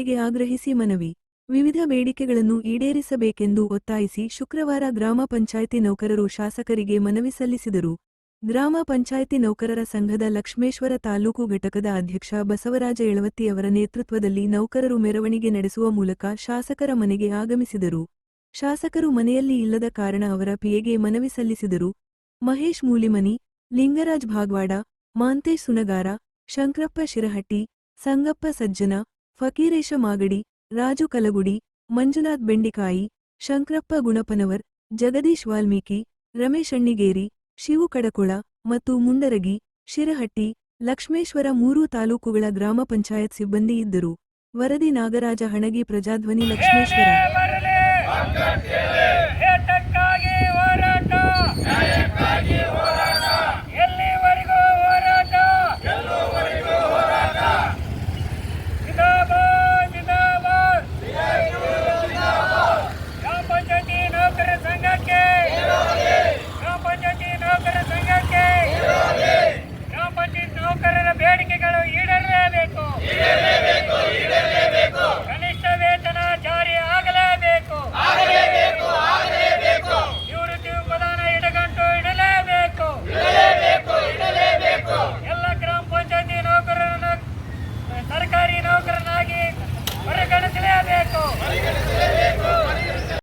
ತನಿಖೆಗೆ ಆಗ್ರಹಿಸಿ ಮನವಿ. ವಿವಿಧ ಬೇಡಿಕೆಗಳನ್ನು ಈಡೇರಿಸಬೇಕೆಂದು ಒತ್ತಾಯಿಸಿ ಶುಕ್ರವಾರ ಗ್ರಾಮ ಪಂಚಾಯ್ತಿ ನೌಕರರು ಶಾಸಕರಿಗೆ ಮನವಿ ಸಲ್ಲಿಸಿದರು. ಗ್ರಾಮ ಪಂಚಾಯ್ತಿ ನೌಕರರ ಸಂಘದ ಲಕ್ಷ್ಮೇಶ್ವರ ತಾಲೂಕು ಘಟಕದ ಅಧ್ಯಕ್ಷ ಬಸವರಾಜ ಯಳವತ್ತಿಯವರ ನೇತೃತ್ವದಲ್ಲಿ ನೌಕರರು ಮೆರವಣಿಗೆ ನಡೆಸುವ ಮೂಲಕ ಶಾಸಕರ ಮನೆಗೆ ಆಗಮಿಸಿದರು. ಶಾಸಕರು ಮನೆಯಲ್ಲಿ ಇಲ್ಲದ ಕಾರಣ ಅವರ ಪಿಎಗೆ ಮನವಿ ಸಲ್ಲಿಸಿದರು. ಮಹೇಶ್ ಮೂಲಿಮನಿ, ಲಿಂಗರಾಜ್ ಭಾಗ್ವಾಡ, ಮಾಂತೇಶ್ ಸುನಗಾರ, ಶಂಕ್ರಪ್ಪ ಶಿರಹಟ್ಟಿ, ಸಂಗಪ್ಪ ಸಜ್ಜನ, ಫಕೀರೇಶ ಮಾಗಡಿ, ರಾಜು ಕಲಗುಡಿ, ಮಂಜುನಾಥ್ ಬೆಂಡಿಕಾಯಿ, ಶಂಕ್ರಪ್ಪ ಗುಣಪನವರ್, ಜಗದೀಶ್ ವಾಲ್ಮೀಕಿ, ರಮೇಶ್ ಅಣ್ಣಿಗೇರಿ, ಶಿವು ಕಡಕೊಳ ಮತ್ತು ಮುಂಡರಗಿ, ಶಿರಹಟ್ಟಿ, ಲಕ್ಷ್ಮೇಶ್ವರ ಮೂರೂ ತಾಲೂಕುಗಳ ಗ್ರಾಮ ಪಂಚಾಯತ್ ಸಿಬ್ಬಂದಿ ಇದ್ದರು. ವರದಿ ನಾಗರಾಜ ಹಣಗಿ, ಪ್ರಜಾಧ್ವನಿ, ಲಕ್ಷ್ಮೇಶ್ವರ.